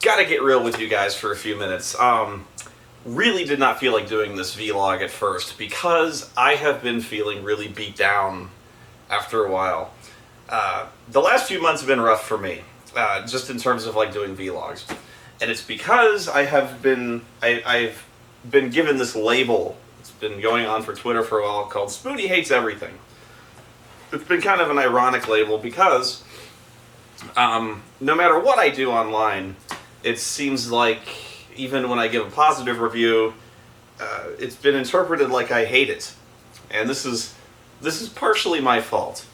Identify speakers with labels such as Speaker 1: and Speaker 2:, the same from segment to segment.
Speaker 1: Gotta get real with you guys for a few minutes. Really did not feel like doing this vlog at first because I have been feeling really beat down after a while. The last few months have been rough for me, just in terms of like doing vlogs. And it's because I've been given this label. It's been going on for Twitter for a while called Spoony Hates Everything. It's been kind of an ironic label because no matter what I do online, it seems like even when I give a positive review, it's been interpreted like I hate it. And this is partially my fault.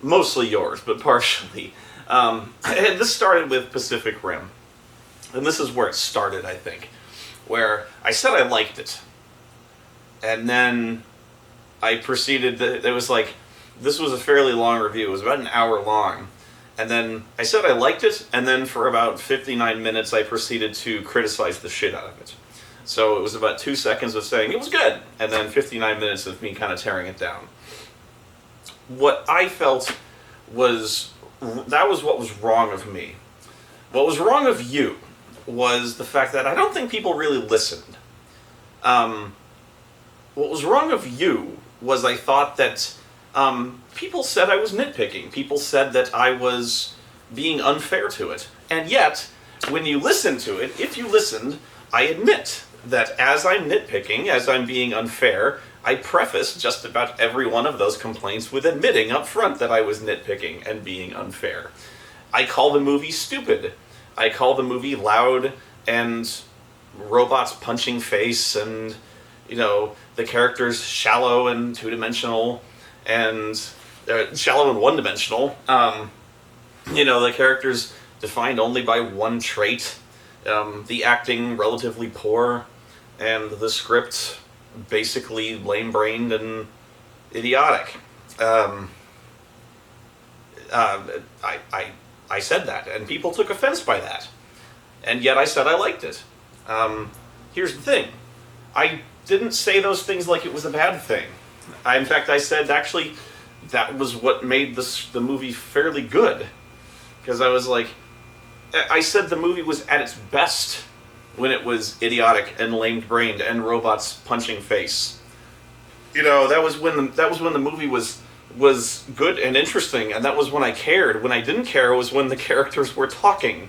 Speaker 1: Mostly yours, but partially. And this started with Pacific Rim. And this is where it started, I think. Where I said I liked it. And then I proceeded, it was like, this was a fairly long review. It was about an hour long. And then I said I liked it, and then for about 59 minutes I proceeded to criticize the shit out of it. So it was about 2 seconds of saying it was good, and then 59 minutes of me kind of tearing it down. What I felt was, that was what was wrong of me. What was wrong of you was the fact that I don't think people really listened. What was wrong of you was I thought that people said I was nitpicking. People said that I was being unfair to it. And yet, when you listen to it, if you listened, I admit that as I'm nitpicking, as I'm being unfair, I preface just about every one of those complaints with admitting up front that I was nitpicking and being unfair. I call the movie stupid. I call the movie loud and robots punching face and, you know, the characters shallow and two-dimensional and shallow and one-dimensional. You know, the characters defined only by one trait. The acting relatively poor, and the script basically lame-brained and idiotic. I said that, and people took offense by that. And yet I said I liked it. Here's the thing. I didn't say those things like it was a bad thing. In fact, I said, actually, that was what made the movie fairly good. Because I was like, I said the movie was at its best when it was idiotic and lame-brained and robots punching face. You know, that was when the movie was good and interesting, and that was when I cared. When I didn't care was when the characters were talking.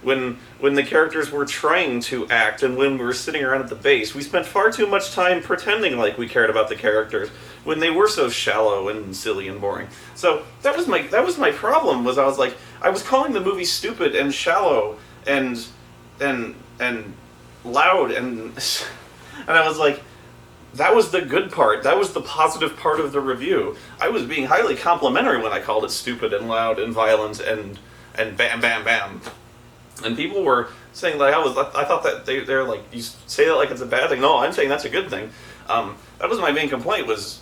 Speaker 1: When the characters were trying to act, and when we were sitting around at the base. We spent far too much time pretending like we cared about the characters when they were so shallow and silly and boring. So that was my problem. Was I was like, I was calling the movie stupid and shallow and loud and I was like, that was the good part. That was the positive part of the review. I was being highly complimentary when I called it stupid and loud and violent and bam bam bam. And people were saying like I thought that they're like, you say that like it's a bad thing. No, I'm saying that's a good thing. That was my main complaint was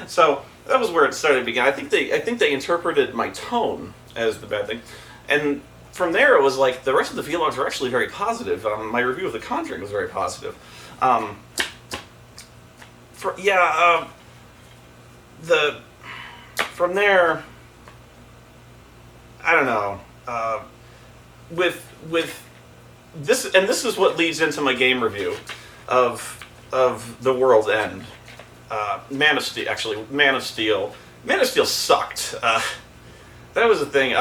Speaker 1: so that was where it started to begin. I think they interpreted my tone as the bad thing, and from there it was like the rest of the vlogs were actually very positive. My review of The Conjuring was very positive. From there. I don't know. With this, and this is what leads into my game review of The World's End. Man of Steel. Actually, Man of Steel. Man of Steel sucked. That was the thing.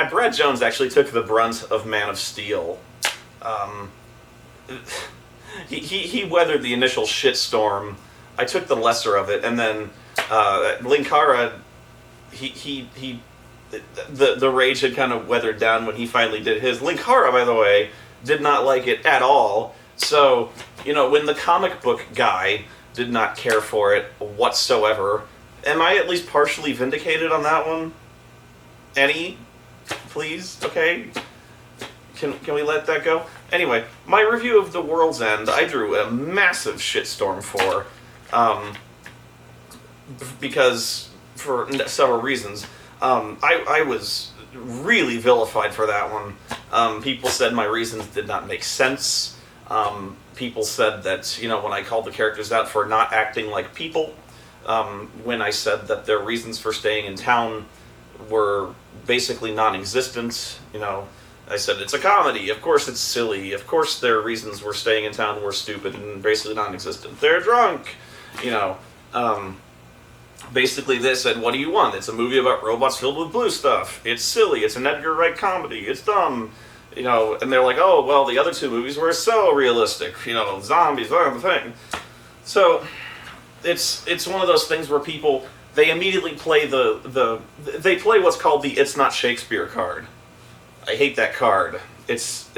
Speaker 1: Brad Jones actually took the brunt of Man of Steel. He weathered the initial shitstorm. I took the lesser of it, and then Linkara. The rage had kind of weathered down when he finally did his. Linkara, by the way, did not like it at all. So, you know, when the comic book guy did not care for it whatsoever, am I at least partially vindicated on that one? Any? Please? Okay? Can we let that go? Anyway, my review of The World's End, I drew a massive shitstorm for, because, for several reasons. I was really vilified for that one. People said my reasons did not make sense. People said that, you know, when I called the characters out for not acting like people, when I said that their reasons for staying in town were basically non-existent. You know, I said it's a comedy. Of course it's silly. Of course their reasons for staying in town were stupid and basically non-existent. They're drunk. You know, basically they said, what do you want? It's a movie about robots filled with blue stuff. It's silly. It's an Edgar Wright comedy. It's dumb. You know, and they're like, oh, well, the other two movies were so realistic. You know, zombies, the thing. So it's one of those things where people, they immediately play they play what's called the "it's not Shakespeare" card. I hate that card. It's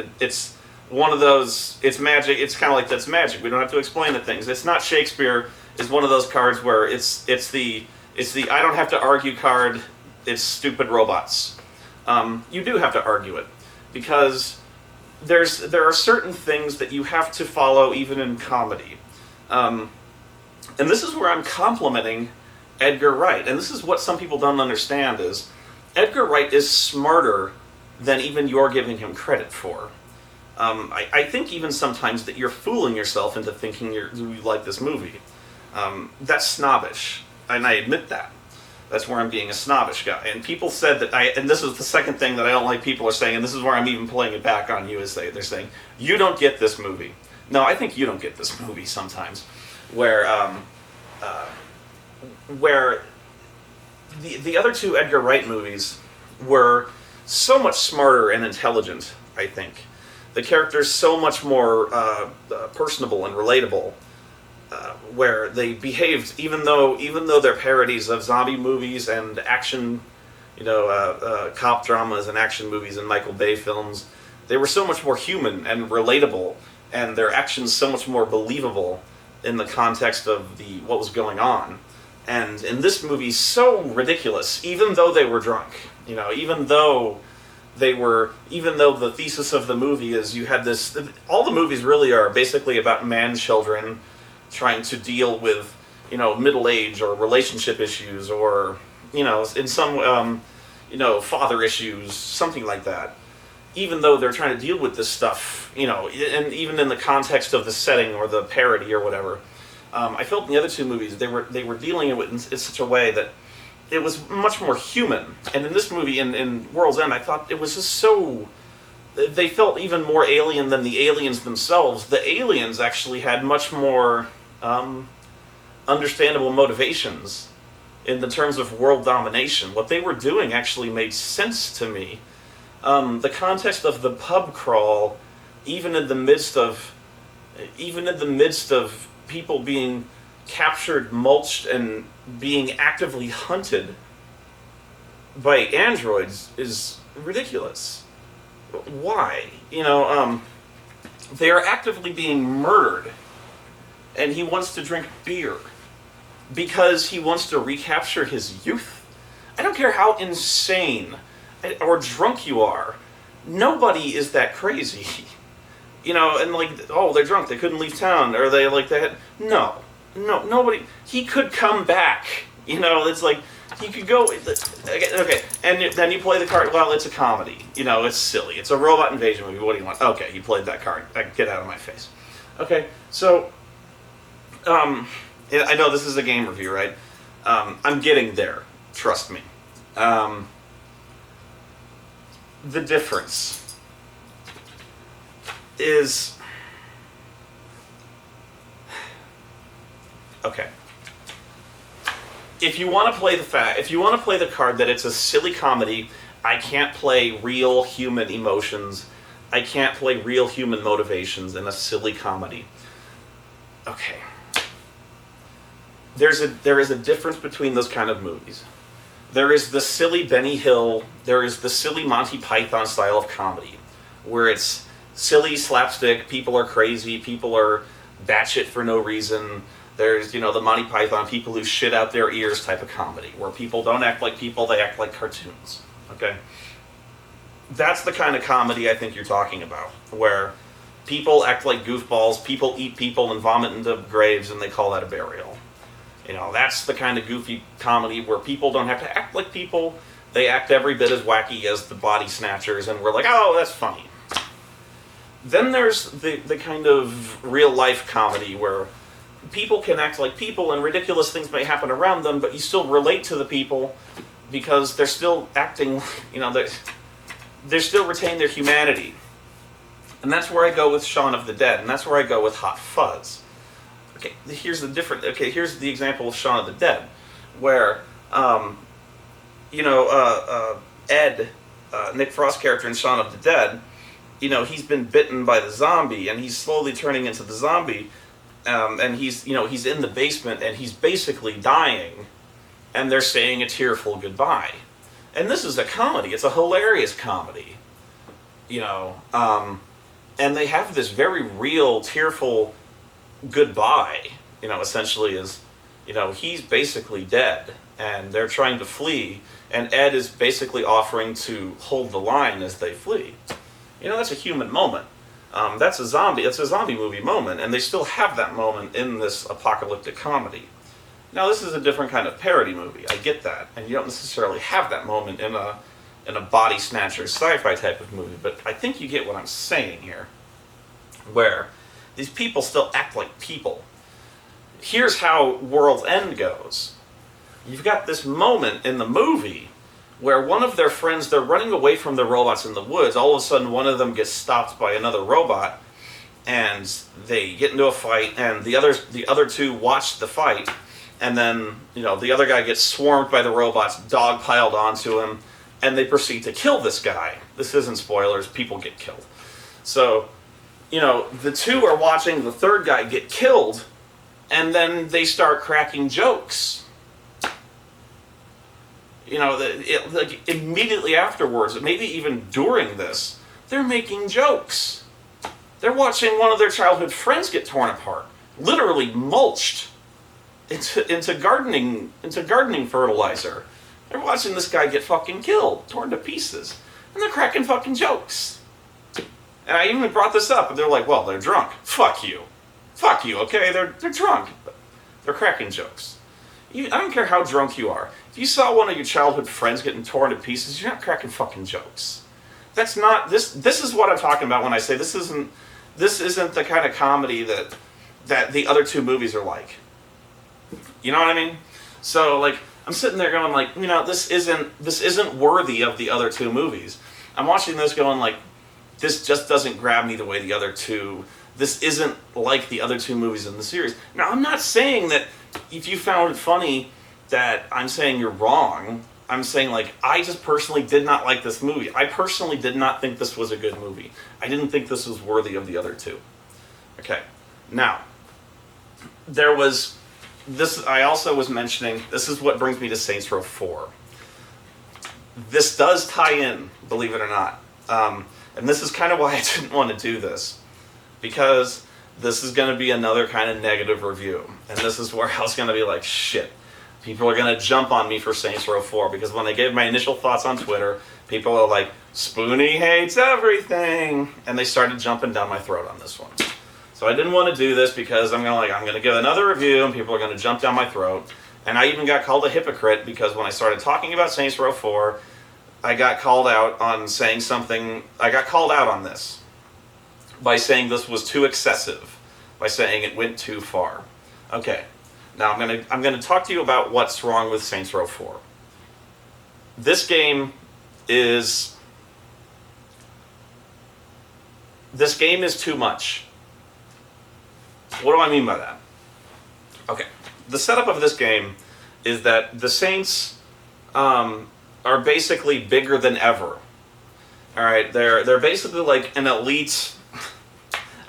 Speaker 1: one of those. It's magic. It's kind of like that's magic. We don't have to explain the things. It's not Shakespeare is one of those cards where it's the I don't have to argue card. It's stupid robots. You do have to argue it because there are certain things that you have to follow even in comedy. And this is where I'm complimenting Edgar Wright. And this is what some people don't understand is Edgar Wright is smarter than even you're giving him credit for. I think even sometimes that you're fooling yourself into thinking you like this movie. That's snobbish, and I admit that. That's where I'm being a snobbish guy. And people said that and this is the second thing that I don't like people are saying, and this is where I'm even playing it back on you, is they're saying, you don't get this movie. No, I think you don't get this movie sometimes. Where the other two Edgar Wright movies were so much smarter and intelligent, I think. The characters so much more personable and relatable, where they behaved, even though they're parodies of zombie movies and action, cop dramas and action movies and Michael Bay films, they were so much more human and relatable, and their actions so much more believable in the context of what was going on. And in this movie, so ridiculous, even though they were drunk. Even though the thesis of the movie is you had this, all the movies really are basically about man-children trying to deal with, middle age or relationship issues or, in some, father issues, something like that. Even though they're trying to deal with this stuff, and even in the context of the setting or the parody or whatever, I felt in the other two movies they were dealing with it in such a way that it was much more human. And in this movie, in World's End, I thought it was just so. They felt even more alien than the aliens themselves. The aliens actually had much more understandable motivations in the terms of world domination. What they were doing actually made sense to me. The context of the pub crawl, even in the midst of people being captured, mulched, and being actively hunted by androids, is ridiculous. Why? They are actively being murdered, and he wants to drink beer because he wants to recapture his youth. I don't care how insane or drunk you are, nobody is that crazy. And they're drunk, they couldn't leave town, or they had, no, nobody, he could come back, it's like, he could go, okay, and then you play the card, well, it's a comedy, it's silly, it's a robot invasion movie, what do you want? Okay, you played that card, get out of my face. Okay, so, I know this is a game review, right? I'm getting there, trust me. The difference is, okay, if you want to play the card that it's a silly comedy, I can't play real human emotions, I can't play real human motivations in a silly comedy. Okay. There is a difference between those kind of movies. There is the silly Benny Hill, there is the silly Monty Python style of comedy, where it's silly slapstick, people are crazy, people are batshit for no reason. There's, the Monty Python, people who shit out their ears type of comedy, where people don't act like people, they act like cartoons, okay? That's the kind of comedy I think you're talking about, where people act like goofballs, people eat people and vomit into graves, and they call that a burial. That's the kind of goofy comedy where people don't have to act like people. They act every bit as wacky as the Body Snatchers, and we're like, oh, that's funny. Then there's the kind of real-life comedy where people can act like people and ridiculous things may happen around them, but you still relate to the people, because they're still acting, they're still retain their humanity. And that's where I go with Shaun of the Dead, and that's where I go with Hot Fuzz. Okay, here's the example of Shaun of the Dead, where, Ed, Nick Frost's character in Shaun of the Dead, he's been bitten by the zombie, and he's slowly turning into the zombie, and he's in the basement, and he's basically dying, and they're saying a tearful goodbye. And this is a comedy. It's a hilarious comedy. And they have this very real, tearful goodbye, essentially is, he's basically dead, and they're trying to flee, and Ed is basically offering to hold the line as they flee. That's a human moment. It's a zombie movie moment, and they still have that moment in this apocalyptic comedy. Now, this is a different kind of parody movie, I get that, and you don't necessarily have that moment in a body snatcher sci-fi type of movie, but I think you get what I'm saying here, where these people still act like people. Here's how World's End goes. You've got this moment in the movie where one of their friends, they're running away from the robots in the woods. All of a sudden, one of them gets stopped by another robot, and they get into a fight, and the other two watch the fight, and then, the other guy gets swarmed by the robots, dog piled onto him, and they proceed to kill this guy. This isn't spoilers, people get killed. So, the two are watching the third guy get killed, and then they start cracking jokes. Immediately afterwards, maybe even during this, they're making jokes. They're watching one of their childhood friends get torn apart, literally mulched into gardening fertilizer. They're watching this guy get fucking killed, torn to pieces, and they're cracking fucking jokes. And I even brought this up, and they're like, well, they're drunk. Fuck you, okay? They're drunk. They're cracking jokes. I don't care how drunk you are. If you saw one of your childhood friends getting torn to pieces, you're not cracking fucking jokes. That's not, this is what I'm talking about when I say this isn't the kind of comedy that the other two movies are like. You know what I mean? So, I'm sitting there going this isn't worthy of the other two movies. I'm watching this going this just doesn't grab me the way the other two, this isn't like the other two movies in the series. Now, I'm not saying that if you found it funny that I'm saying you're wrong. I'm saying, I just personally did not like this movie. I personally did not think this was a good movie. I didn't think this was worthy of the other two. Okay. Now, there was this, I also was mentioning, this is what brings me to Saints Row 4. This does tie in, believe it or not. And this is kind of why I didn't want to do this. Because this is going to be another kind of negative review. And this is where I was going to be like, shit. People are going to jump on me for Saints Row 4. Because when I gave my initial thoughts on Twitter, people are like, Spoony hates everything. And they started jumping down my throat on this one. So I didn't want to do this because I'm going to give another review and people are going to jump down my throat. And I even got called a hypocrite because when I started talking about Saints Row 4, I got called out on saying something. I got called out on this by saying this was too excessive, by saying it went too far. Okay, now I'm gonna talk to you about what's wrong with Saints Row 4. This game is too much. What do I mean by that? Okay, the setup of this game is that the Saints are basically bigger than ever. All right, they're basically like an elite.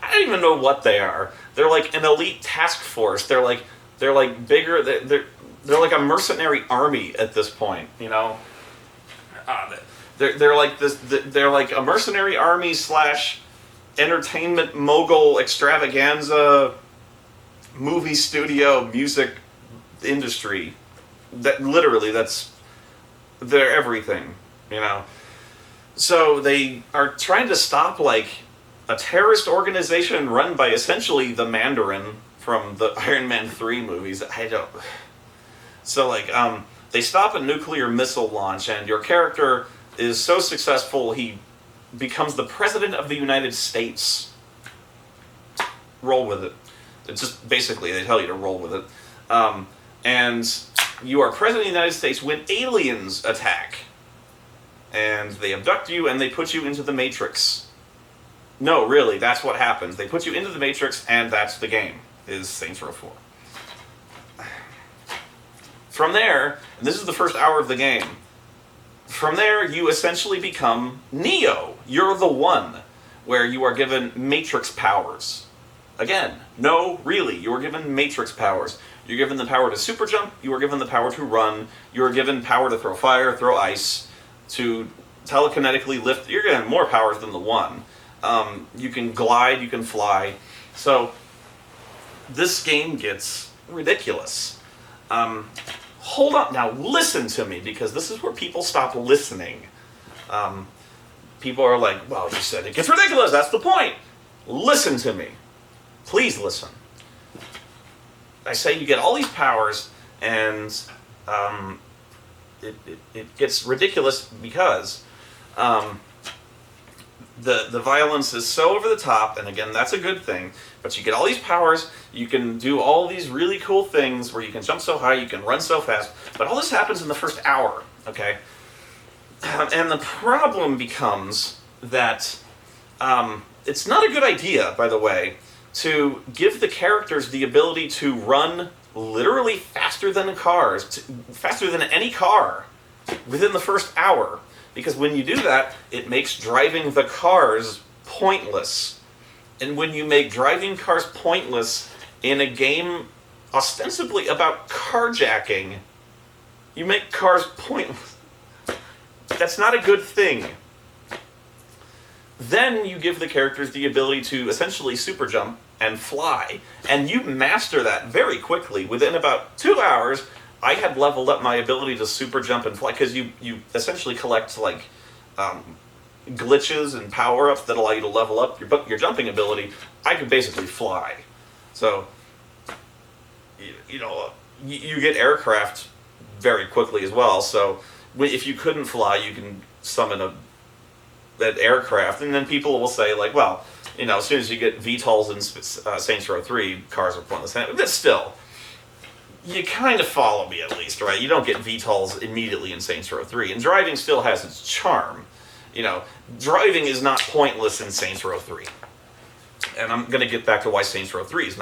Speaker 1: I don't even know what they are. They're like an elite task force. They're like bigger. They're like a mercenary army at this point. You know, they're like this. They're like a mercenary army / entertainment mogul extravaganza movie studio music industry. That literally they're everything, you know. So they are trying to stop like a terrorist organization run by essentially the Mandarin from the Iron Man 3 movies. So like they stop a nuclear missile launch and your character is so successful he becomes the president of the United States. Roll with it. It's just basically they tell you to roll with it. And you are president of the United States when aliens attack. And they abduct you and they put you into the Matrix. No, really, that's what happens. They put you into the Matrix and that's the game, is Saints Row 4. From there, and this is the first hour of the game, from there you essentially become Neo. You're the One, where you are given Matrix powers. Again, no, really, you are given Matrix powers. You're given the power to super jump, you are given the power to run, you are given power to throw fire, throw ice, to telekinetically lift. You're given more powers than the One. You can glide, you can fly. So, this game gets ridiculous. Hold on, now listen to me, because this is where people stop listening. People are like, well, you said it gets ridiculous, that's the point. Listen to me. Please listen. I say you get all these powers, and it gets ridiculous because the violence is so over the top, and again, that's a good thing, but you get all these powers, you can do all these really cool things where you can jump so high, you can run so fast, but all this happens in the first hour, okay? And the problem becomes that it's not a good idea, by the way, to give the characters the ability to run literally faster than cars, faster than any car, within the first hour. Because when you do that, it makes driving the cars pointless. And when you make driving cars pointless in a game ostensibly about carjacking, you make cars pointless. That's not a good thing. Then you give the characters the ability to essentially super jump and fly. And you master that very quickly. Within about 2 hours, I had leveled up my ability to super jump and fly, because you essentially collect like glitches and power-ups that allow you to level up your jumping ability. I could basically fly. So, you get aircraft very quickly as well. So if you couldn't fly, you can summon that aircraft, and then people will say like, well, as soon as you get VTOLs in Saints Row 3, cars are pointless. But still, you kind of follow me at least, right? You don't get VTOLs immediately in Saints Row 3, and driving still has its charm. Driving is not pointless in Saints Row 3. And I'm going to get back to why Saints Row 3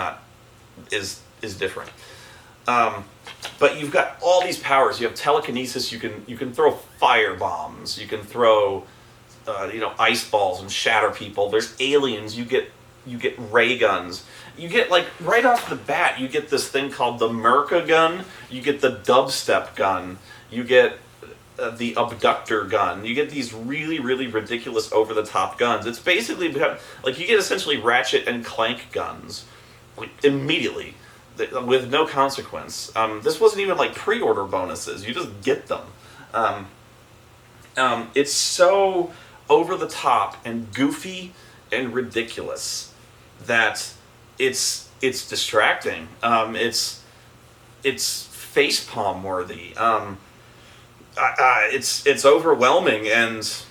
Speaker 1: is different. But you've got all these powers. You have telekinesis. You can throw fire bombs. You can throw ice balls and shatter people. There's aliens. You get ray guns. You get, like, right off the bat, you get this thing called the Merca gun. You get the dubstep gun. You get the abductor gun. You get these really, really ridiculous over-the-top guns. It's basically, like, you get essentially Ratchet and Clank guns, like, immediately, with no consequence. This wasn't even, like, pre-order bonuses. You just get them. It's so over-the-top and goofy and ridiculous that it's distracting. It's facepalm worthy. It's overwhelming, and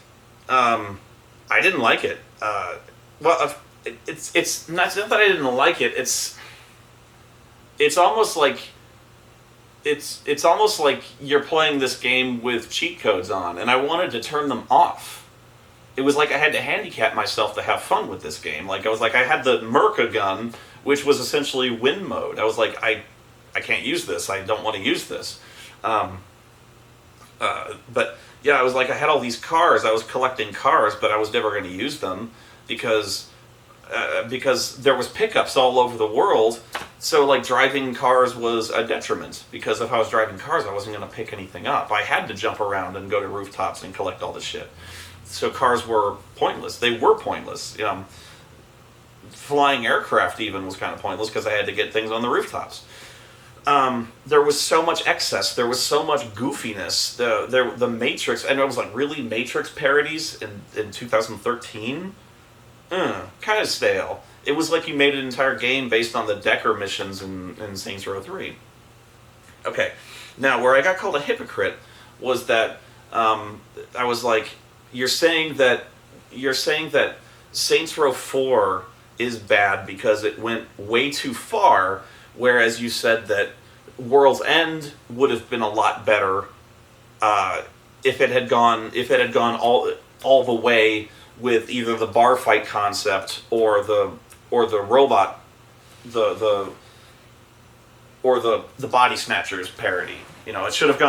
Speaker 1: I didn't like it. It's not that I didn't like it. It's almost like it's almost like you're playing this game with cheat codes on, and I wanted to turn them off. It was like I had to handicap myself to have fun with this game. Like, I had the Merca gun, which was essentially win mode. I was like, I can't use this. I don't want to use this. But yeah, I was like, I had all these cars. I was collecting cars, but I was never going to use them because there was pickups all over the world. So, like, driving cars was a detriment, because if I was driving cars, I wasn't going to pick anything up. I had to jump around and go to rooftops and collect all this shit. So cars were pointless. They were pointless. Flying aircraft even was kind of pointless because I had to get things on the rooftops. There was so much excess. There was so much goofiness. The Matrix, and it was like, really, Matrix parodies in 2013? Kind of stale. It was like you made an entire game based on the Decker missions in Saints Row 3. Okay, now where I got called a hypocrite was that I was like, You're saying that Saints Row 4 is bad because it went way too far, whereas you said that World's End would have been a lot better if it had gone all the way with either the bar fight concept or the robot the body snatchers parody. It should have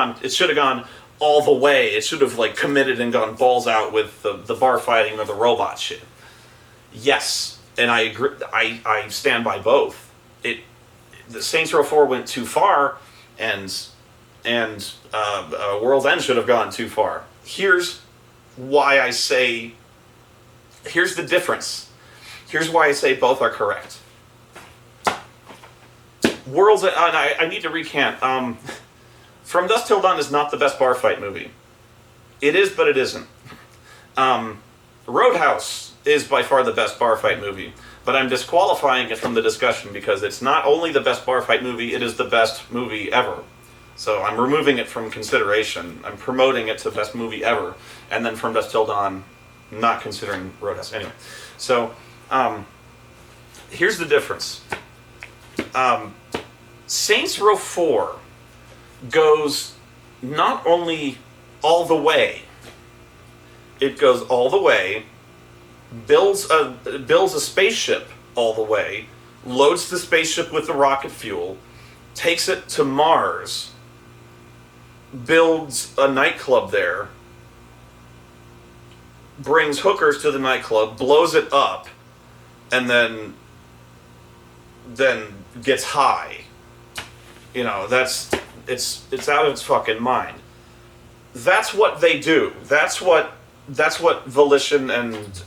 Speaker 1: gone all the way. It should have like committed and gone balls out with the bar fighting or the robot shit. Yes, and I agree. I stand by both. The Saints Row 4 went too far, and World's End should have gone too far. Here's why I say. Here's the difference. Here's why I say both are correct. World's End. I need to recant. From Dusk Till Dawn is not the best bar fight movie. It is, but it isn't. Roadhouse is by far the best bar fight movie. But I'm disqualifying it from the discussion because it's not only the best bar fight movie, it is the best movie ever. So I'm removing it from consideration. I'm promoting it to best movie ever. And then From Dusk Till Dawn, not considering Roadhouse. Anyway, so here's the difference. Saints Row 4 goes not only all the way, it goes all the way, builds a spaceship all the way, loads the spaceship with the rocket fuel, takes it to Mars, builds a nightclub there, brings hookers to the nightclub, blows it up, and then gets high. It's out of its fucking mind. That's what they do. That's what Volition and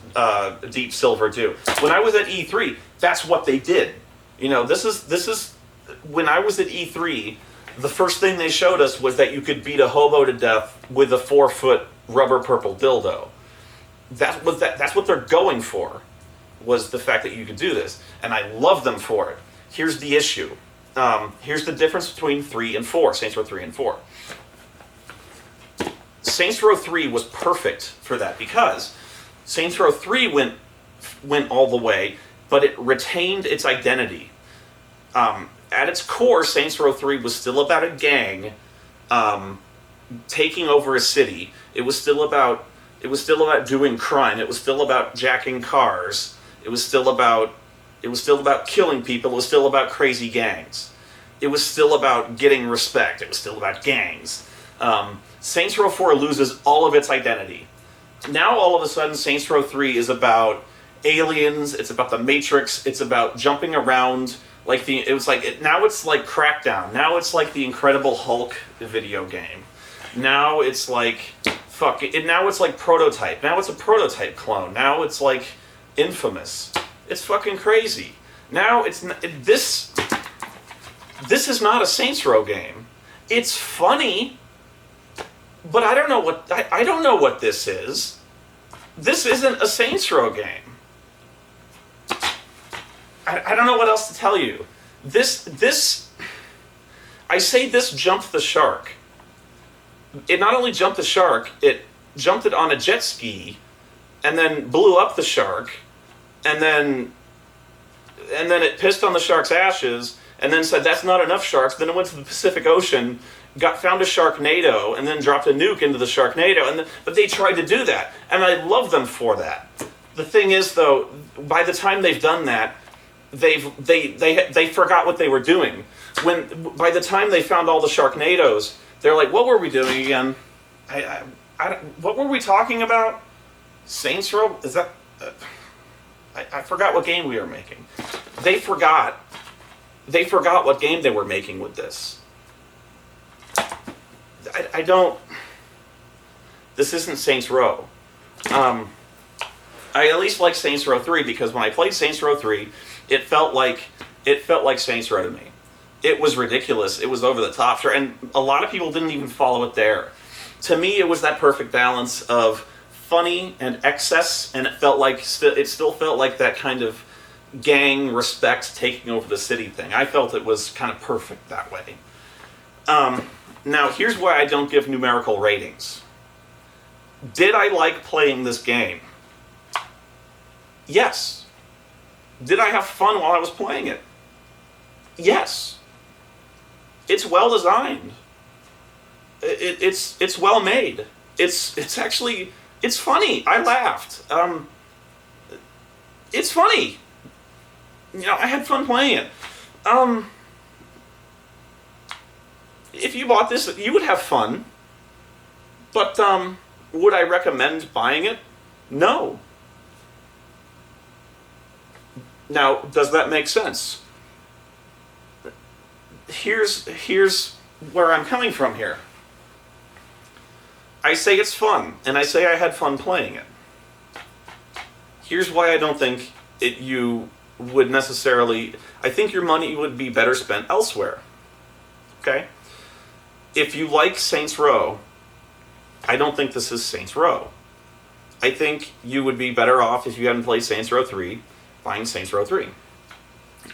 Speaker 1: Deep Silver do. When I was at E3, that's what they did. This is when I was at E3, the first thing they showed us was that you could beat a hobo to death with a 4-foot rubber purple dildo. That's what they're going for, was the fact that you could do this, and I love them for it. Here's the issue. Here's the difference between 3 and 4, Saints Row 3 and 4. Saints Row 3 was perfect for that because Saints Row 3 went all the way, but it retained its identity. At its core, Saints Row 3 was still about a gang taking over a city. It was still about doing crime. It was still about jacking cars. It was still about killing people. It was still about crazy gangs. It was still about getting respect. It was still about gangs. Saints Row 4 loses all of its identity. Now all of a sudden Saints Row 3 is about aliens, it's about the Matrix, it's about jumping around now it's like Crackdown. Now it's like the Incredible Hulk video game. Now it's like now it's like Prototype. Now it's a Prototype clone. Now it's like Infamous. It's fucking crazy. Now this is not a Saints Row game. It's funny, but I don't know what this is. This isn't a Saints Row game. I don't know what else to tell you. I say this jumped the shark. It not only jumped the shark, it jumped it on a jet ski, and then blew up the shark, and then it pissed on the shark's ashes, and then said that's not enough sharks. Then it went to the Pacific Ocean, found a Sharknado, and then dropped a nuke into the Sharknado. But they tried to do that, and I love them for that. The thing is, though, by the time they've done that, they forgot what they were doing. By the time they found all the Sharknados, they're like, what were we doing again? What were we talking about? Saints Row? Is that? I forgot what game we were making. They forgot what game they were making with this. This isn't Saints Row. I at least like Saints Row 3 because when I played Saints Row 3, it felt like Saints Row to me. It was ridiculous. It was over the top. And a lot of people didn't even follow it there. To me, it was that perfect balance of funny and excess, and it still felt like that kind of gang respect taking over the city thing. I felt it was kind of perfect that way. Now, here's why I don't give numerical ratings. Did I like playing this game? Yes. Did I have fun while I was playing it? Yes. It's well designed. It's well made. It's actually it's funny. I laughed. It's funny. I had fun playing it. If you bought this, you would have fun. But would I recommend buying it? No. Now, does that make sense? Here's where I'm coming from here. I say it's fun, and I say I had fun playing it. Here's why I don't think you would necessarily... I think your money would be better spent elsewhere. Okay? If you like Saints Row, I don't think this is Saints Row. I think you would be better off if you hadn't played Saints Row 3, buying Saints Row 3.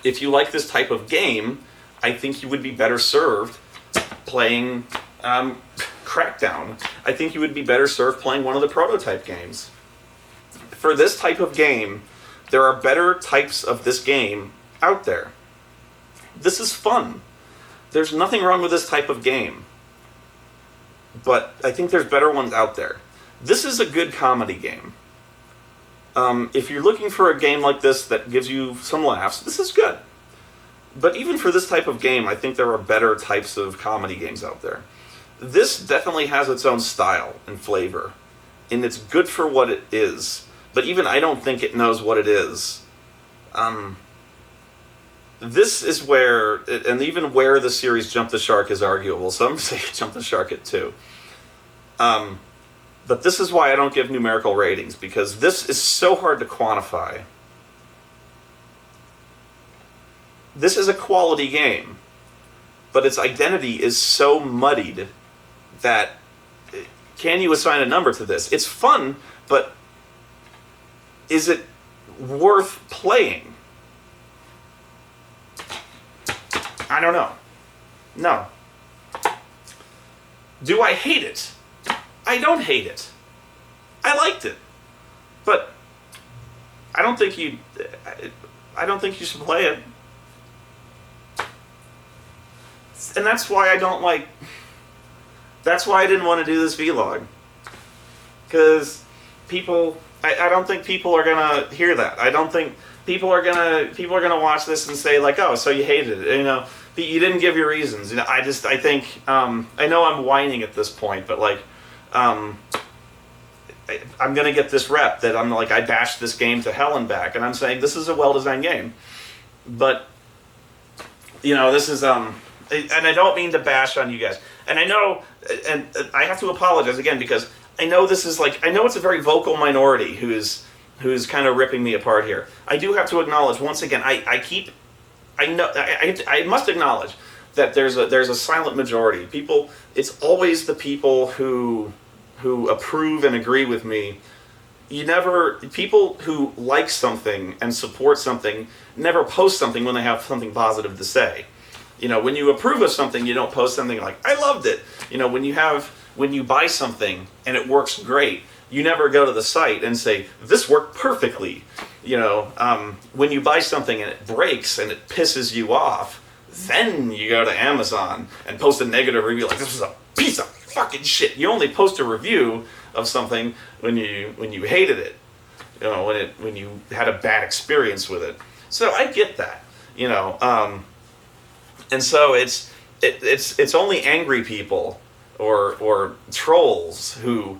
Speaker 1: If you like this type of game, I think you would be better served playing Crackdown. I think you would be better served playing one of the prototype games. For this type of game, there are better types of this game out there. This is fun. There's nothing wrong with this type of game. But I think there's better ones out there. This is a good comedy game. If you're looking for a game like this that gives you some laughs, this is good. But even for this type of game, I think there are better types of comedy games out there. This definitely has its own style and flavor, and it's good for what it is. But even I don't think it knows what it is. This is where, and even where the series Jump the Shark is arguable. Some say Jump the Shark it too. But this is why I don't give numerical ratings, because this is so hard to quantify. This is a quality game, but its identity is so muddied that can you assign a number to this? It's fun, but is it worth playing? I don't know. No. Do I hate it? I don't hate it. I liked it. But I don't think you should play it. And that's why I don't like... That's why I didn't want to do this vlog. Because people... I don't think people are going to hear that. I don't think people are going to watch this and say, like, oh, so you hated it. You didn't give your reasons. I think... I know I'm whining at this point, but, like... I'm going to get this rep that I'm like, I bashed this game to hell and back. And I'm saying, this is a well-designed game. But, this is... and I don't mean to bash on you guys. And I know, and I have to apologize again, because I know this is like, I know it's a very vocal minority who's kind of ripping me apart here. I do have to acknowledge, once again, I must acknowledge that there's a silent majority. People, it's always the people who approve and agree with me. People who like something and support something never post something when they have something positive to say. When you approve of something, you don't post something like, I loved it. When you buy something and it works great, you never go to the site and say, this worked perfectly. When you buy something and it breaks and it pisses you off, then you go to Amazon and post a negative review like, this was a piece of fucking shit. You only post a review of something when you hated it. When you had a bad experience with it. So I get that. And so it's only angry people or trolls who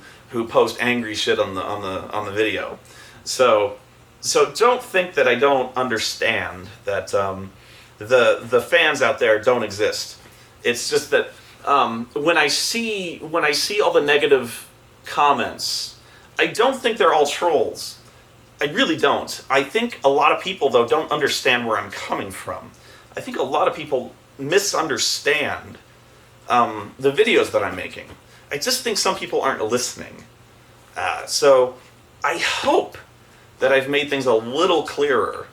Speaker 1: post angry shit on the video. So don't think that I don't understand that the fans out there don't exist. It's just that when I see all the negative comments, I don't think they're all trolls. I really don't. I think a lot of people, though, don't understand where I'm coming from. I think a lot of people misunderstand the videos that I'm making. I just think some people aren't listening. So I hope that I've made things a little clearer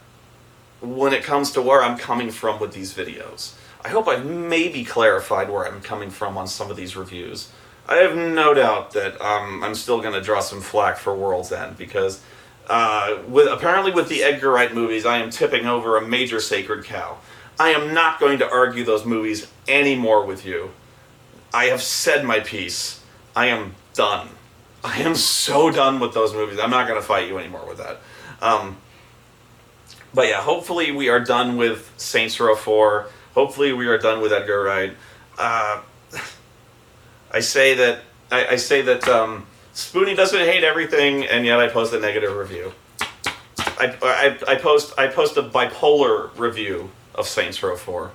Speaker 1: when it comes to where I'm coming from with these videos. I hope I've maybe clarified where I'm coming from on some of these reviews. I have no doubt that I'm still going to draw some flack for World's End, because apparently with the Edgar Wright movies, I am tipping over a major sacred cow. I am not going to argue those movies anymore with you. I have said my piece. I am done. I am so done with those movies. I'm not going to fight you anymore with that. But yeah, hopefully we are done with Saints Row 4. Hopefully we are done with Edgar Wright. I say that Spoony doesn't hate everything, and yet I post a negative review. I post a bipolar review of Saints Row 4.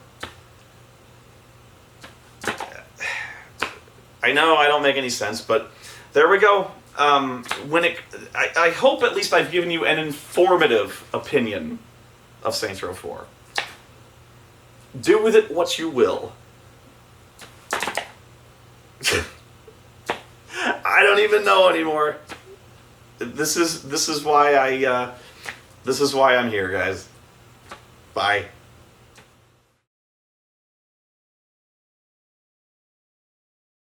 Speaker 1: I know I don't make any sense, but there we go. I hope at least I've given you an informative opinion of Saints Row 4. Do with it what you will. I don't even know anymore. This is why I'm here, guys. Bye.